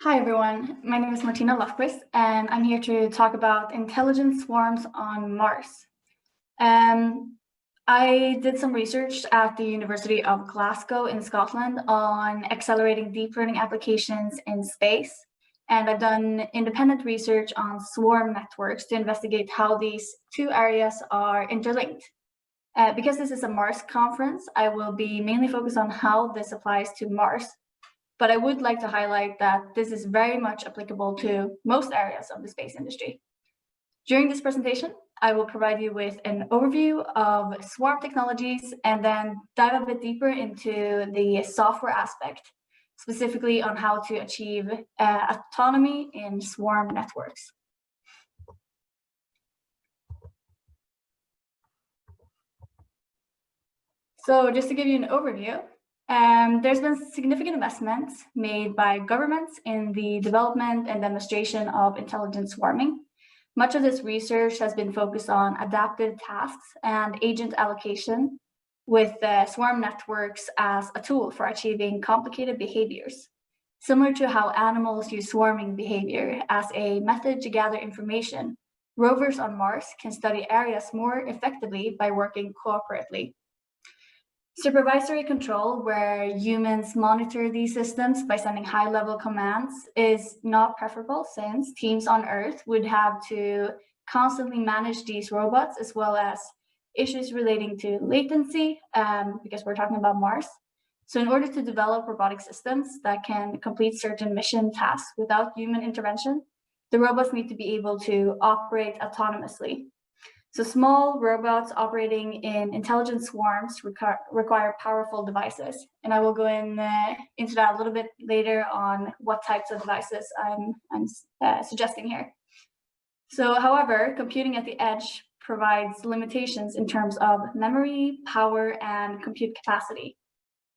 Hi everyone, my name is Martina Lofqvist and I'm here to talk about intelligent swarms on Mars. I did some research at the University of Glasgow in Scotland on accelerating deep learning applications in space, and I've done independent research on swarm networks to investigate how these two areas are interlinked. Because this is a Mars conference, I will be mainly focused on how this applies to Mars. But I would like to highlight that this is very much applicable to most areas of the space industry. During this presentation, I will provide you with an overview of swarm technologies and then dive a bit deeper into the software aspect, specifically on how to achieve autonomy in swarm networks. So just to give you an overview, there's been significant investments made by governments in the development and demonstration of intelligent swarming. Much of this research has been focused on adaptive tasks and agent allocation, with swarm networks as a tool for achieving complicated behaviors. Similar to how animals use swarming behavior as a method to gather information, rovers on Mars can study areas more effectively by working cooperatively. Supervisory control, where humans monitor these systems by sending high-level commands, is not preferable since teams on Earth would have to constantly manage these robots, as well as issues relating to latency, because we're talking about Mars. So in order to develop robotic systems that can complete certain mission tasks without human intervention, the robots need to be able to operate autonomously. So small robots operating in intelligent swarms require powerful devices. And I will go into that a little bit later on what types of devices I'm suggesting here. So however, computing at the edge provides limitations in terms of memory, power, and compute capacity.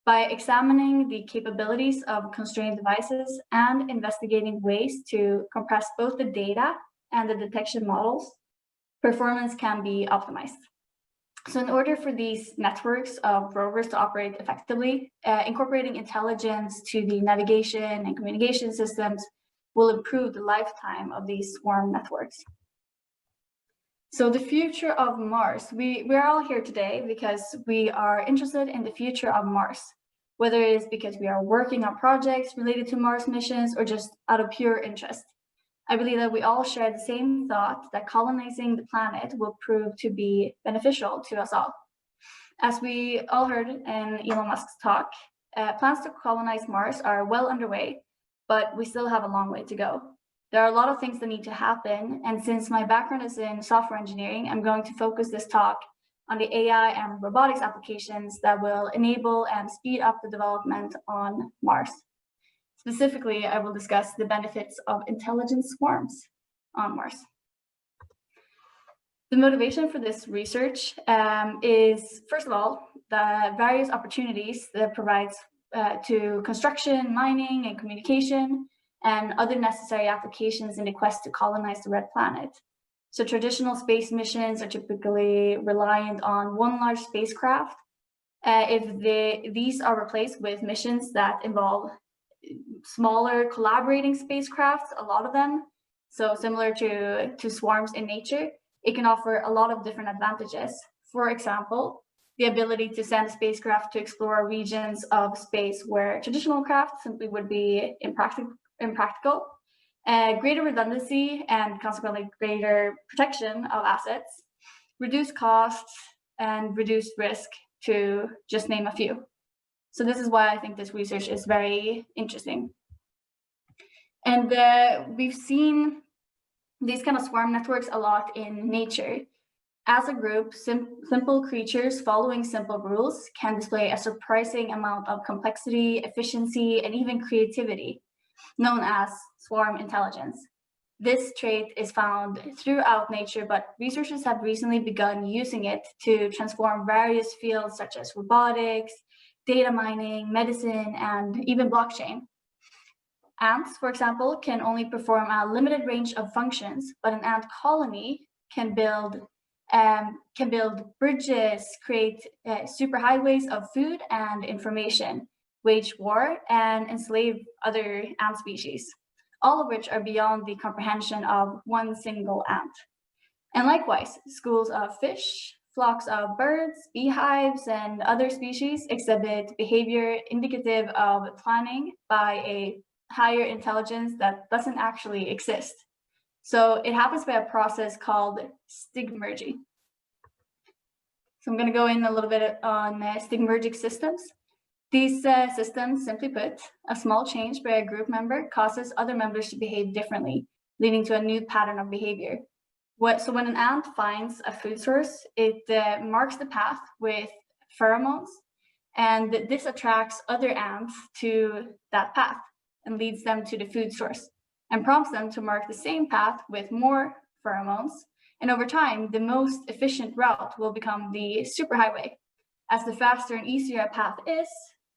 By examining the capabilities of constrained devices and investigating ways to compress both the data and the detection models, performance can be optimized. So in order for these networks of rovers to operate effectively, incorporating intelligence to the navigation and communication systems will improve the lifetime of these swarm networks. So the future of Mars, we're all here today because we are interested in the future of Mars, whether it is because we are working on projects related to Mars missions or just out of pure interest. I believe that we all share the same thought that colonizing the planet will prove to be beneficial to us all. As we all heard in Elon Musk's talk, plans to colonize Mars are well underway, but we still have a long way to go. There are a lot of things that need to happen, and since my background is in software engineering, I'm going to focus this talk on the AI and robotics applications that will enable and speed up the development on Mars. Specifically, I will discuss the benefits of intelligent swarms on Mars. The motivation for this research is, first of all, the various opportunities that it provides to construction, mining, and communication, and other necessary applications in the quest to colonize the red planet. So traditional space missions are typically reliant on one large spacecraft. If these are replaced with missions that involve smaller collaborating spacecrafts, a lot of them, so similar to swarms in nature, it can offer a lot of different advantages. For example, the ability to send a spacecraft to explore regions of space where traditional craft simply would be impractical, greater redundancy and consequently greater protection of assets, reduced costs, and reduced risk, to just name a few. So this is why I think this research is very interesting. And we've seen these kind of swarm networks a lot in nature. As a group, simple creatures following simple rules can display a surprising amount of complexity, efficiency, and even creativity, known as swarm intelligence. This trait is found throughout nature, but researchers have recently begun using it to transform various fields such as robotics, data mining, medicine, and even blockchain. Ants, for example, can only perform a limited range of functions, but an ant colony can build bridges, create superhighways of food and information, wage war, and enslave other ant species. all of which are beyond the comprehension of one single ant. And likewise, schools of fish, flocks of birds, beehives, and other species exhibit behavior indicative of planning by a higher intelligence that doesn't actually exist. So it happens by a process called STIGMERGIC. So I'm going to go in a little bit on STIGMERGIC systems. These systems, simply put, a small change by a group member causes other members to behave differently, leading to a new pattern of behavior. So when an ant finds a food source, it marks the path with pheromones, and this attracts other ants to that path and leads them to the food source and prompts them to mark the same path with more pheromones. And over time, the most efficient route will become the superhighway. As the faster and easier a path is,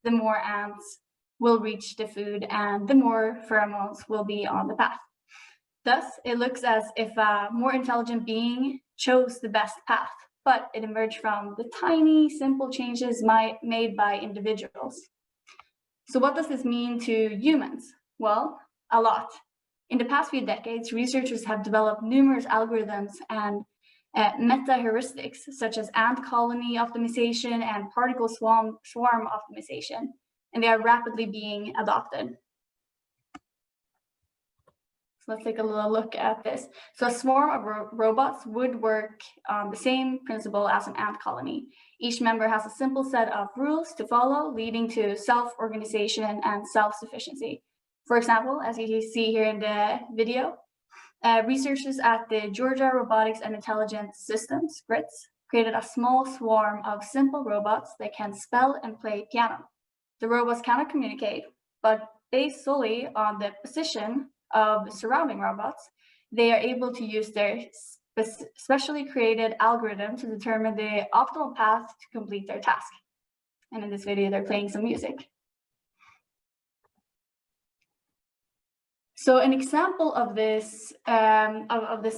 the more ants will reach the food and the more pheromones will be on the path. Thus, it looks as if a more intelligent being chose the best path, but it emerged from the tiny, simple changes made by individuals. So what does this mean to humans? Well, a lot. In the past few decades, researchers have developed numerous algorithms and meta-heuristics, such as ant colony optimization and particle swarm optimization, and they are rapidly being adopted. So let's take a little look at this. So a swarm of robots would work on the same principle as an ant colony. Each member has a simple set of rules to follow, leading to self-organization and self-sufficiency. For example, as you see here in the video, researchers at the Georgia Robotics and Intelligence Systems, GRITS, created a small swarm of simple robots that can spell and play piano. The robots cannot communicate, but based solely on the position of surrounding robots, they are able to use their specially created algorithm to determine the optimal path to complete their task. And in this video, they're playing some music. So an example of this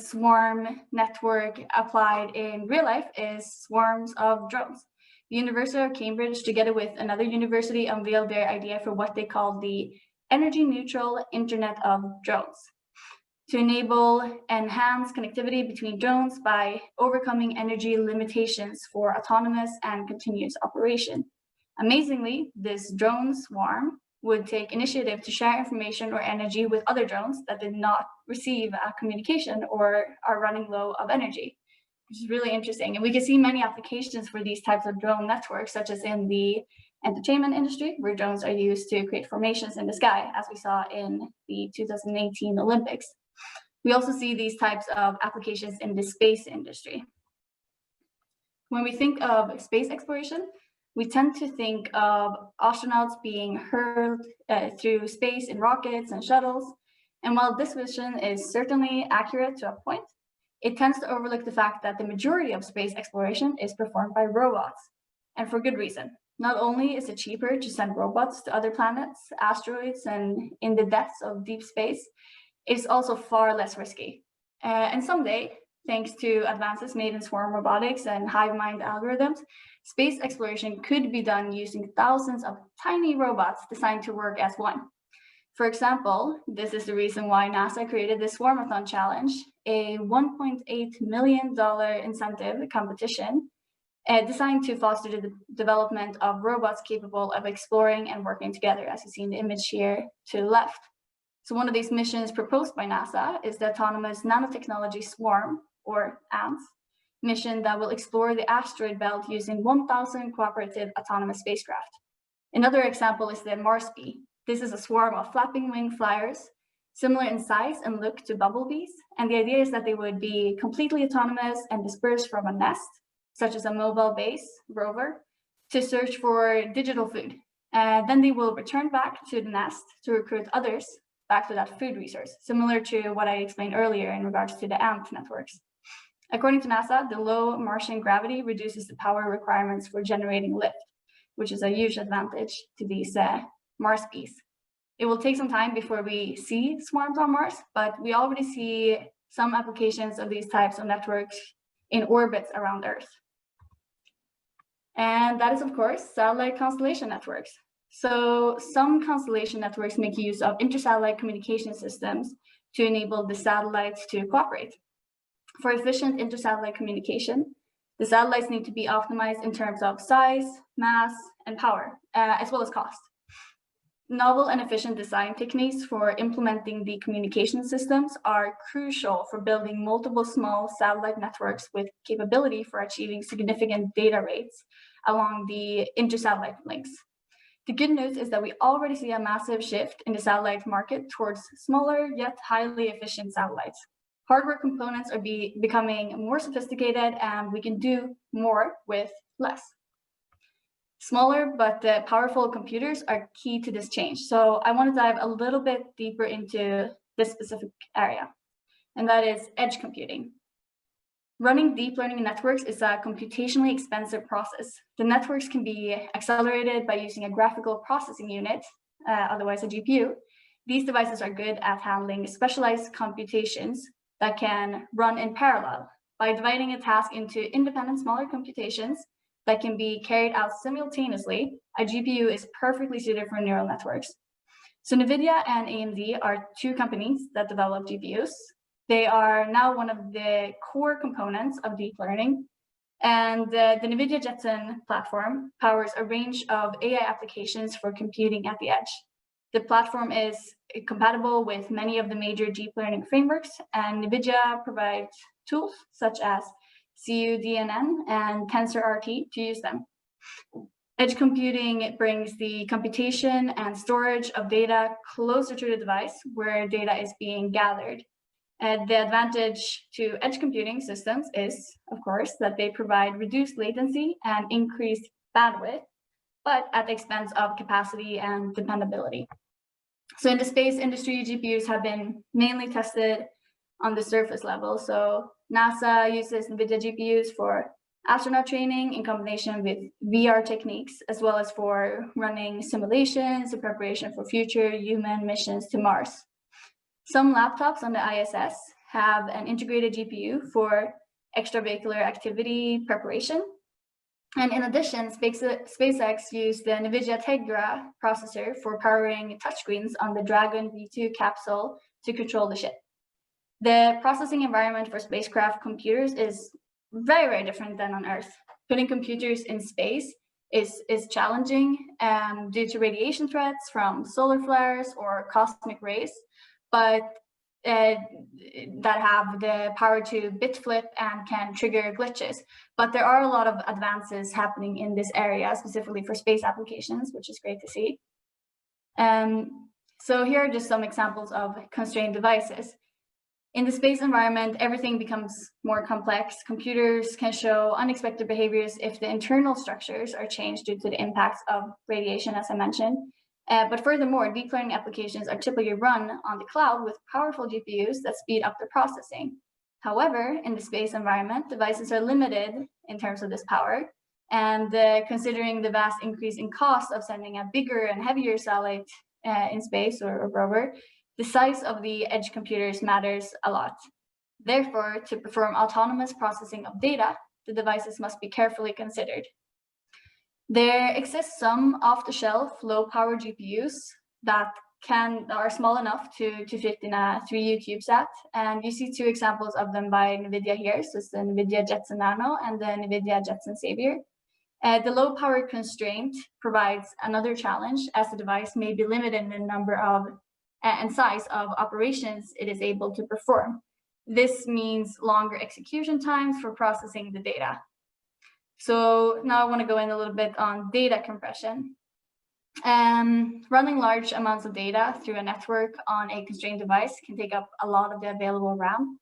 swarm network applied in real life is swarms of drones. The University of Cambridge, together with another university, unveiled their idea for what they called the energy neutral Internet of Drones, to enable enhanced connectivity between drones by overcoming energy limitations for autonomous and continuous operation. Amazingly, this drone swarm would take initiative to share information or energy with other drones that did not receive a communication or are running low of energy, which is really interesting. And we can see many applications for these types of drone networks, such as in the entertainment industry, where drones are used to create formations in the sky, as we saw in the 2018 Olympics. We also see these types of applications in the space industry. When we think of space exploration, we tend to think of astronauts being hurled through space in rockets and shuttles. And while this vision is certainly accurate to a point, it tends to overlook the fact that the majority of space exploration is performed by robots, and for good reason. Not only is it cheaper to send robots to other planets, asteroids, and in the depths of deep space, it's also far less risky. And someday, thanks to advances made in swarm robotics and hive mind algorithms, space exploration could be done using thousands of tiny robots designed to work as one. For example, this is the reason why NASA created the Swarmathon Challenge, a $1.8 million incentive competition designed to foster the development of robots capable of exploring and working together, as you see in the image here to the left. So one of these missions proposed by NASA is the Autonomous Nanotechnology Swarm, or ANTS, mission that will explore the asteroid belt using 1,000 cooperative autonomous spacecraft. Another example is the Mars bee. This is a swarm of flapping wing flyers, similar in size and look to bumblebees, and the idea is that they would be completely autonomous and dispersed from a nest, such as a mobile base rover, to search for digital food. Then they will return back to the nest to recruit others back to that food resource, similar to what I explained earlier in regards to the ant networks. According to NASA, the low Martian gravity reduces the power requirements for generating lift, which is a huge advantage to these Mars bees. It will take some time before we see swarms on Mars, but we already see some applications of these types of networks in orbits around Earth. And that is, of course, satellite constellation networks. So some constellation networks make use of inter-satellite communication systems to enable the satellites to cooperate. For efficient inter-satellite communication, the satellites need to be optimized in terms of size, mass, and power, as well as cost. Novel and efficient design techniques for implementing the communication systems are crucial for building multiple small satellite networks with capability for achieving significant data rates along the inter-satellite links. The good news is that we already see a massive shift in the satellite market towards smaller yet highly efficient satellites. Hardware components are becoming more sophisticated, and we can do more with less. Smaller but powerful computers are key to this change. So I want to dive a little bit deeper into this specific area, and that is edge computing. Running deep learning networks is a computationally expensive process. The networks can be accelerated by using a graphical processing unit, otherwise a GPU. These devices are good at handling specialized computations that can run in parallel. By dividing a task into independent smaller computations that can be carried out simultaneously, a GPU is perfectly suited for neural networks. So NVIDIA and AMD are two companies that develop GPUs. They are now one of the core components of deep learning. And the NVIDIA Jetson platform powers a range of AI applications for computing at the edge. The platform is compatible with many of the major deep learning frameworks, and NVIDIA provides tools such as CUDNN and TensorRT to use them. Edge computing brings the computation and storage of data closer to the device where data is being gathered. The advantage to edge computing systems is, of course, that they provide reduced latency and increased bandwidth, but at the expense of capacity and dependability. So in the space industry, GPUs have been mainly tested on the surface level. So NASA uses NVIDIA GPUs for astronaut training in combination with VR techniques, as well as for running simulations in preparation for future human missions to Mars. Some laptops on the ISS have an integrated GPU for extravehicular activity preparation. And in addition, SpaceX used the NVIDIA Tegra processor for powering touchscreens on the Dragon V2 capsule to control the ship. The processing environment for spacecraft computers is very, very different than on Earth. Putting computers in space is challenging due to radiation threats from solar flares or cosmic rays, but that have the power to bit flip and can trigger glitches. But there are a lot of advances happening in this area, specifically for space applications, which is great to see. So here are just some examples of constrained devices. In the space environment, everything becomes more complex. Computers can show unexpected behaviors if the internal structures are changed due to the impacts of radiation, as I mentioned. But furthermore, deep learning applications are typically run on the cloud with powerful GPUs that speed up the processing. However, in the space environment, devices are limited in terms of this power. And considering the vast increase in cost of sending a bigger and heavier satellite in space or rover, the size of the edge computers matters a lot. Therefore, to perform autonomous processing of data, the devices must be carefully considered. There exists some off-the-shelf low-power GPUs that are small enough to fit in a 3U CubeSat, and you see two examples of them by NVIDIA here. So it's the NVIDIA Jetson Nano and the NVIDIA Jetson Savior. The low-power constraint provides another challenge, as the device may be limited in the number of and size of operations it is able to perform. This means longer execution times for processing the data. So now I want to go in a little bit on data compression. Running large amounts of data through a network on a constrained device can take up a lot of the available RAM.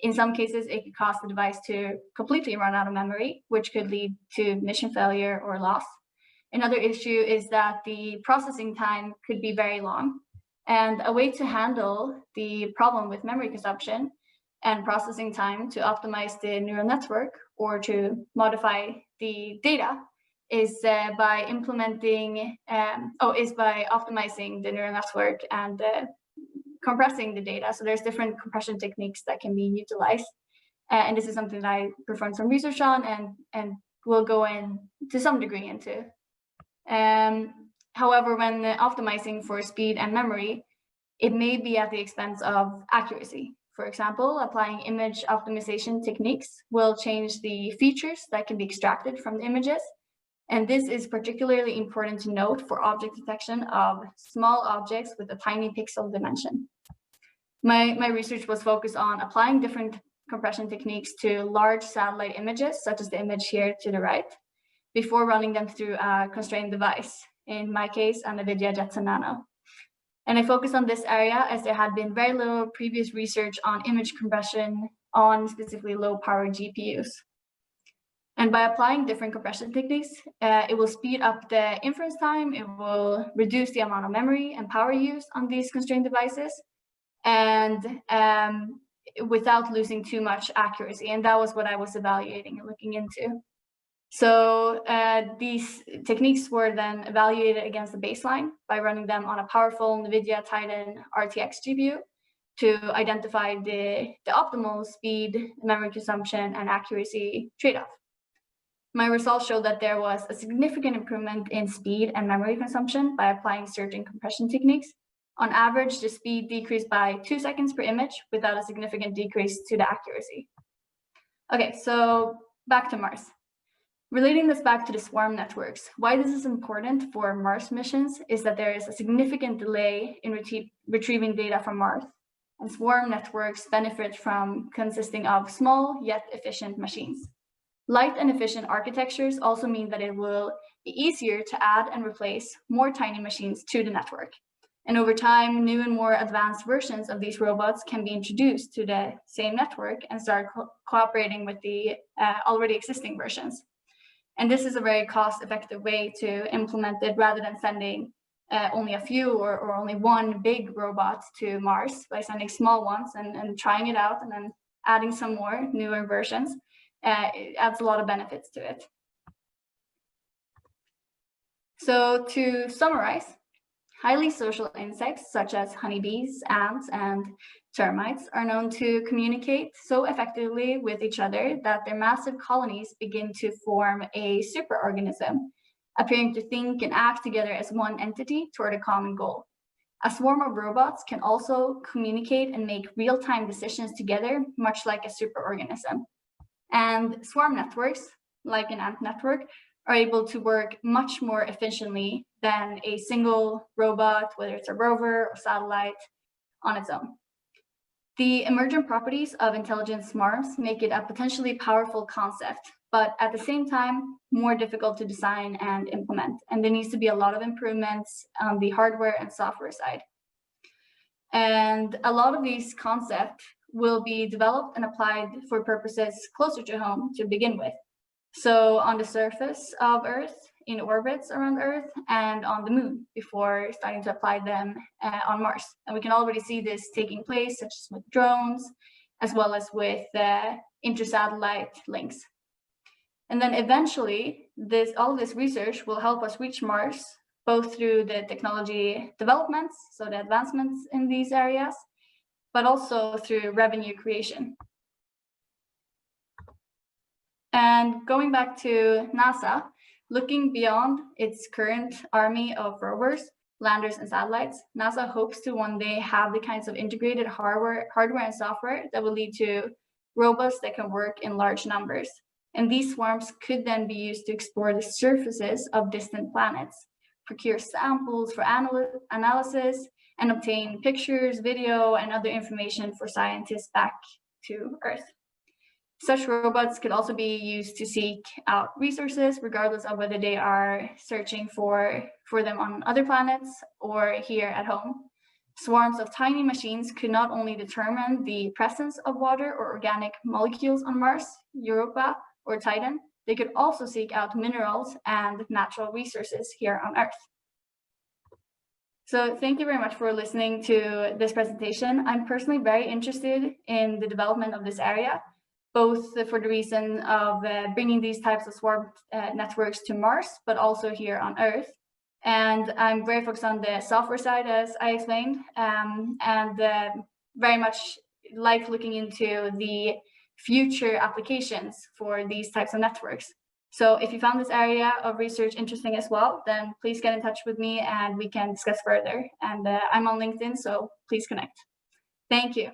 In some cases, it could cause the device to completely run out of memory, which could lead to mission failure or loss. Another issue is that the processing time could be very long. And a way to handle the problem with memory consumption and processing time to optimize the neural network or to modify the data is by optimizing the neural network and compressing the data. So there's different compression techniques that can be utilized. And this is something that I performed some research on and will go in to some degree into. However, when optimizing for speed and memory, it may be at the expense of accuracy. For example, applying image optimization techniques will change the features that can be extracted from the images. And this is particularly important to note for object detection of small objects with a tiny pixel dimension. My research was focused on applying different compression techniques to large satellite images, such as the image here to the right, before running them through a constrained device, in my case, an NVIDIA Jetson Nano. And I focused on this area as there had been very little previous research on image compression on specifically low-power GPUs. And by applying different compression techniques, it will speed up the inference time, it will reduce the amount of memory and power used on these constrained devices, and without losing too much accuracy. And that was what I was evaluating and looking into. So these techniques were then evaluated against the baseline by running them on a powerful NVIDIA Titan RTX GPU to identify the optimal speed, memory consumption, and accuracy trade-off. My results showed that there was a significant improvement in speed and memory consumption by applying certain compression techniques. On average, the speed decreased by 2 seconds per image without a significant decrease to the accuracy. Okay, so back to Mars. Relating this back to the swarm networks, why this is important for Mars missions is that there is a significant delay in retrieving data from Mars, and swarm networks benefit from consisting of small yet efficient machines. Light and efficient architectures also mean that it will be easier to add and replace more tiny machines to the network. And over time, new and more advanced versions of these robots can be introduced to the same network and start cooperating with the already existing versions. And this is a very cost-effective way to implement it rather than sending only a few or only one big robot to Mars by sending small ones and trying it out and then adding some more newer versions. It adds a lot of benefits to it. So to summarize, highly social insects such as honeybees, ants, and termites are known to communicate so effectively with each other that their massive colonies begin to form a superorganism, appearing to think and act together as one entity toward a common goal. A swarm of robots can also communicate and make real-time decisions together, much like a superorganism. And swarm networks, like an ant network, are able to work much more efficiently than a single robot, whether it's a rover or satellite, on its own. The emergent properties of intelligent swarms make it a potentially powerful concept, but at the same time, more difficult to design and implement. And there needs to be a lot of improvements on the hardware and software side. And a lot of these concepts will be developed and applied for purposes closer to home to begin with. So on the surface of Earth, in orbits around Earth, and on the moon before starting to apply them on Mars. And we can already see this taking place, such as with drones, as well as with intersatellite links. And then eventually, all of this research will help us reach Mars, both through the technology developments, so the advancements in these areas, but also through revenue creation. And going back to NASA, looking beyond its current army of rovers, landers, and satellites, NASA hopes to one day have the kinds of integrated hardware and software that will lead to robots that can work in large numbers. And these swarms could then be used to explore the surfaces of distant planets, procure samples for analysis, and obtain pictures, video, and other information for scientists back to Earth. Such robots could also be used to seek out resources, regardless of whether they are searching for them on other planets or here at home. Swarms of tiny machines could not only determine the presence of water or organic molecules on Mars, Europa, or Titan, they could also seek out minerals and natural resources here on Earth. So thank you very much for listening to this presentation. I'm personally very interested in the development of this area, both for the reason of bringing these types of swarm networks to Mars, but also here on Earth. And I'm very focused on the software side, as I explained, and very much like looking into the future applications for these types of networks. So if you found this area of research interesting as well, then please get in touch with me and we can discuss further. And I'm on LinkedIn, so please connect. Thank you.